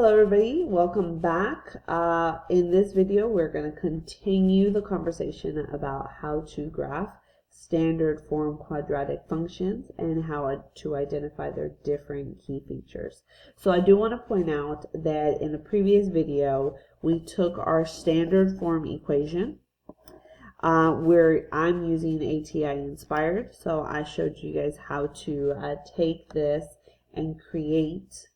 Hello everybody, welcome back. In this video we're going to continue the conversation about how to graph standard form quadratic functions and how to identify their different key features. So I do want to point out that in the previous video we took our standard form equation where I'm using a TI Nspire. So I showed you guys how to take this and create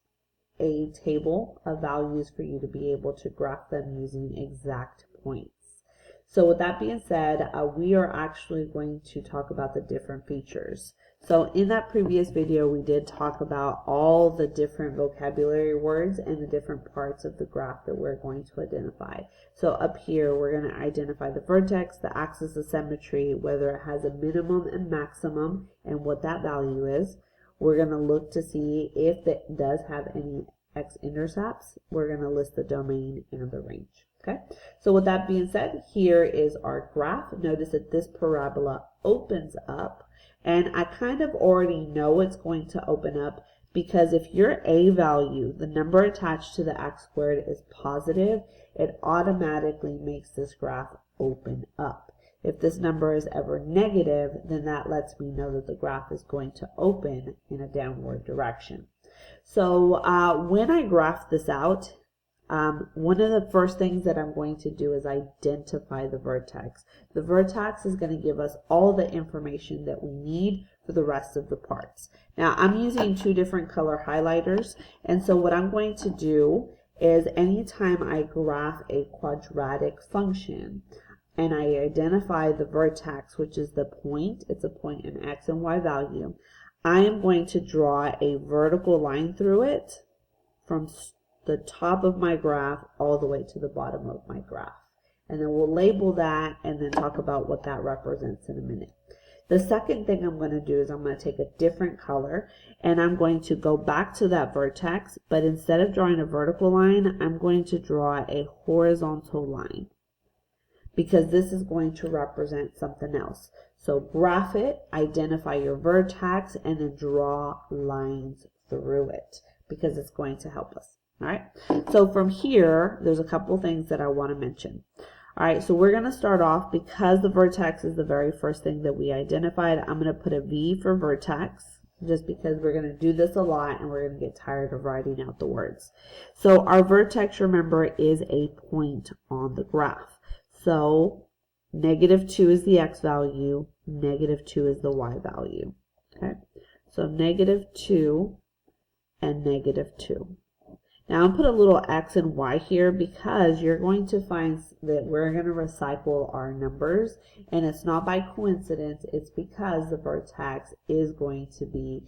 a table of values for you to be able to graph them using exact points. So with that being said, we are actually going to talk about the different features. So in that previous video, we did talk about all the different vocabulary words and the different parts of the graph that we're going to identify. So up here, we're going to identify the vertex, the axis of symmetry, whether it has a minimum and maximum, and what that value is. We're going to look to see if it does have any x-intercepts. We're going to list the domain and the range. Okay, so with that being said, here is our graph. Notice that this parabola opens up, and I kind of already know it's going to open up because if your a value, the number attached to the x squared, is positive, it automatically makes this graph open up. If this number is ever negative, then that lets me know that the graph is going to open in a downward direction. So when I graph this out, one of the first things that I'm going to do is identify the vertex. The vertex is going to give us all the information that we need for the rest of the parts. Now I'm using two different color highlighters, and so what I'm going to do is anytime I graph a quadratic function, and I identify the vertex, which is the point, it's a point in x and y value, I am going to draw a vertical line through it from the top of my graph all the way to the bottom of my graph. And then we'll label that and then talk about what that represents in a minute. The second thing I'm going to do is I'm going to take a different color and I'm going to go back to that vertex, but instead of drawing a vertical line, I'm going to draw a horizontal line, because this is going to represent something else. So graph it, identify your vertex, and then draw lines through it, because it's going to help us. All right, so from here, there's a couple things that I want to mention. All right, so we're going to start off, because the vertex is the very first thing that we identified, I'm going to put a V for vertex, just because we're going to do this a lot and we're going to get tired of writing out the words. So our vertex, remember, is a point on the graph. So -2 is the x value, -2 is the y value. Okay, so -2 and -2. Now I'll put a little x and y here because you're going to find that we're going to recycle our numbers, and it's not by coincidence, it's because the vertex is going to be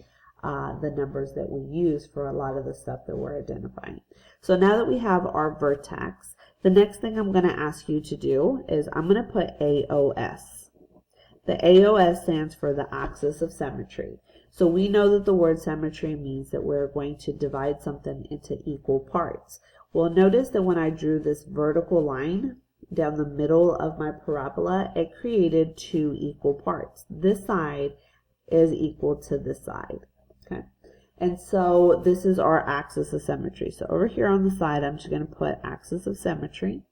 the numbers that we use for a lot of the stuff that we're identifying. So now that we have our vertex, the next thing I'm going to ask you to do is I'm going to put AOS. The AOS stands for the axis of symmetry. So we know that the word symmetry means that we're going to divide something into equal parts. Well, notice that when I drew this vertical line down the middle of my parabola, it created two equal parts. This side is equal to this side. Okay. And so this is our axis of symmetry. So over here on the side, I'm just going to put axis of symmetry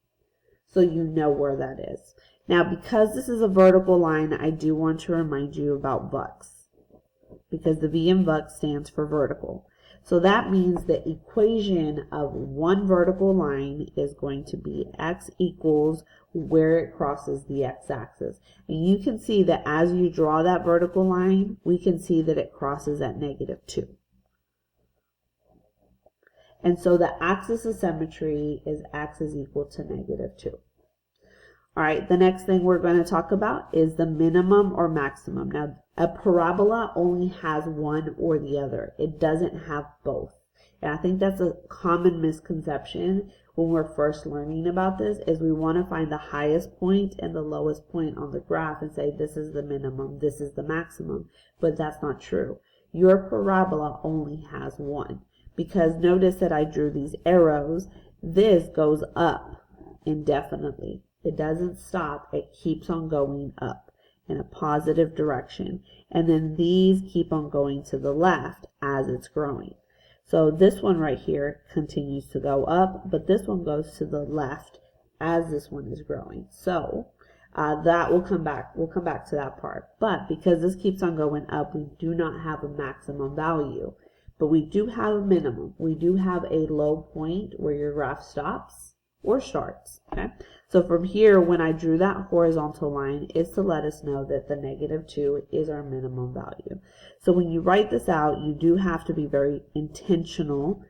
so you know where that is. Now, because this is a vertical line, I do want to remind you about VUX, because the V in VUX stands for vertical. So that means the equation of one vertical line is going to be x equals where it crosses the x-axis. And you can see that as you draw that vertical line, we can see that it crosses at -2. And so the axis of symmetry is x is equal to -2. All right, the next thing we're going to talk about is the minimum or maximum. Now, a parabola only has one or the other. It doesn't have both. And I think that's a common misconception when we're first learning about this, is we want to find the highest point and the lowest point on the graph and say this is the minimum, this is the maximum. But that's not true. Your parabola only has one, because notice that I drew these arrows. This goes up indefinitely. It doesn't stop. It keeps on going up in a positive direction. And then these keep on going to the left as it's growing. So this one right here continues to go up, but this one goes to the left as this one is growing. So that will come back. We'll come back to that part. But because this keeps on going up, we do not have a maximum value, but we do have a minimum. We do have a low point where your graph stops or starts. Okay. So from here, when I drew that horizontal line, it's to let us know that the -2 is our minimum value. So when you write this out, you do have to be very intentional,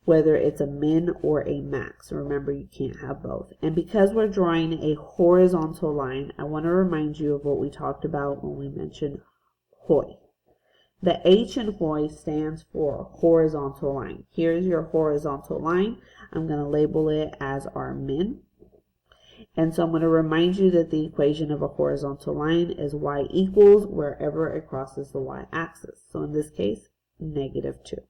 whether it's a min or a max. Remember, you can't have both. And because we're drawing a horizontal line, I want to remind you of what we talked about when we mentioned HOI. The H in HOI stands for horizontal line. Here's your horizontal line. I'm going to label it as our min. And so I'm going to remind you that the equation of a horizontal line is y equals wherever it crosses the y-axis. So in this case, -2.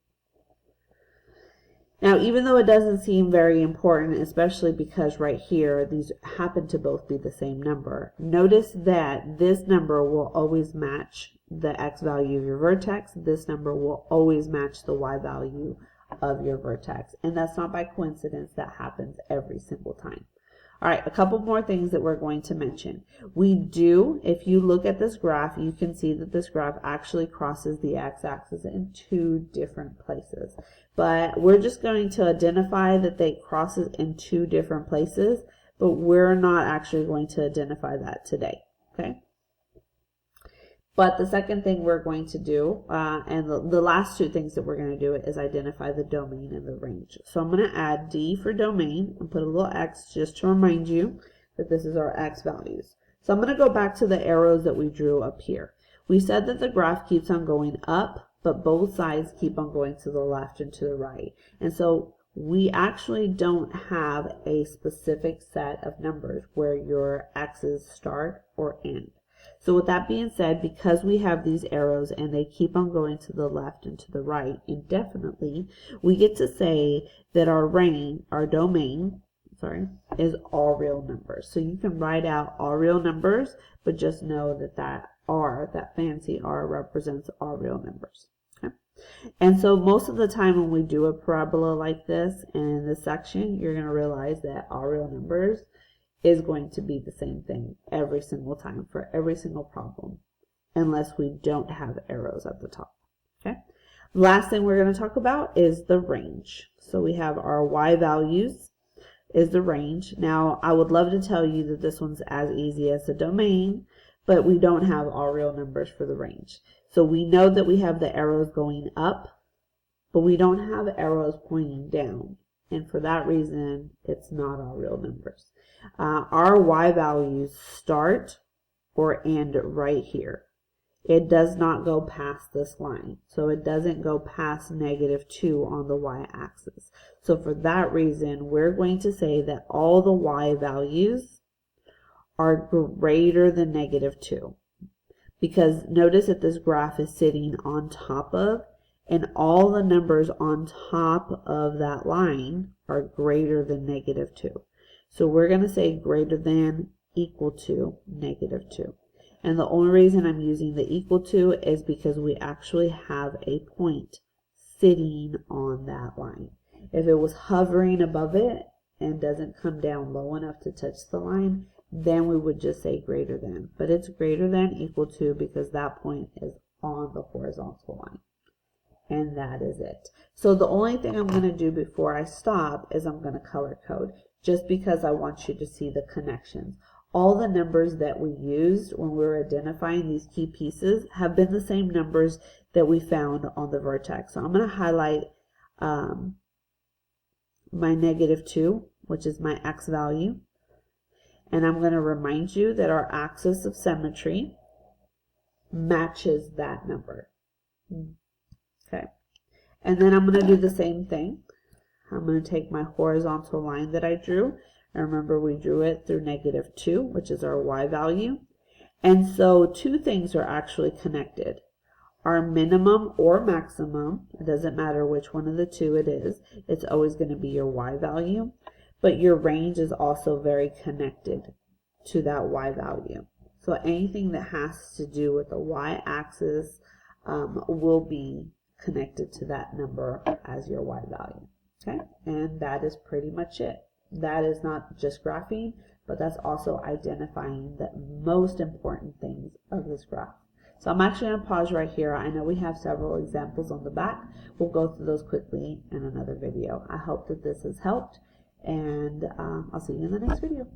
Now, even though it doesn't seem very important, especially because right here, these happen to both be the same number, notice that this number will always match the x value of your vertex. This number will always match the y value of your vertex. And that's not by coincidence. That happens every single time. All right, a couple more things that we're going to mention. We do, if you look at this graph, you can see that this graph actually crosses the x-axis in 2 different places. But we're just going to identify that they crosses in 2 different places, but we're not actually going to identify that today, okay? But the second thing we're going to do, and the last 2 things that we're going to do is identify the domain and the range. So I'm going to add D for domain and put a little X just to remind you that this is our X values. So I'm going to go back to the arrows that we drew up here. We said that the graph keeps on going up, but both sides keep on going to the left and to the right. And so we actually don't have a specific set of numbers where your X's start or end. So with that being said, because we have these arrows and they keep on going to the left and to the right indefinitely, we get to say that our domain, is all real numbers. So you can write out all real numbers, but just know that that fancy R represents all real numbers. Okay? And so most of the time when we do a parabola like this in this section, you're going to realize that all real numbers is going to be the same thing every single time for every single problem, unless we don't have arrows at the top. Okay. Last thing we're going to talk about is the range. So we have our y values is the range. Now, I would love to tell you that this one's as easy as the domain, but we don't have all real numbers for the range. So we know that we have the arrows going up, but we don't have arrows pointing down. And for that reason, it's not all real numbers. Our y values start or end right here. It does not go past this line. So it doesn't go past -2 on the y-axis. So for that reason, we're going to say that all the y values are greater than -2. Because notice that this graph is sitting on top of, and all the numbers on top of that line are greater than -2. So we're going to say greater than, equal to, -2. And the only reason I'm using the equal to is because we actually have a point sitting on that line. If it was hovering above it and doesn't come down low enough to touch the line, then we would just say greater than. But it's greater than, equal to, because that point is on the horizontal line. And that is it. So the only thing I'm going to do before I stop is I'm going to color code, just because I want you to see the connections. All the numbers that we used when we were identifying these key pieces have been the same numbers that we found on the vertex. So I'm going to highlight my -2, which is my x value. And I'm going to remind you that our axis of symmetry matches that number. Okay. And then I'm going to do the same thing. I'm going to take my horizontal line that I drew. And remember, we drew it through -2, which is our y value. And so 2 things are actually connected. Our minimum or maximum, it doesn't matter which one of the 2 it is, it's always going to be your y value. But your range is also very connected to that y value. So anything that has to do with the y-axis will be connected to that number as your y value. Okay, and that is pretty much it. That is not just graphing, but that's also identifying the most important things of this graph. So I'm actually going to pause right here. I know we have several examples on the back. We'll go through those quickly in another video. I hope that this has helped, and I'll see you in the next video.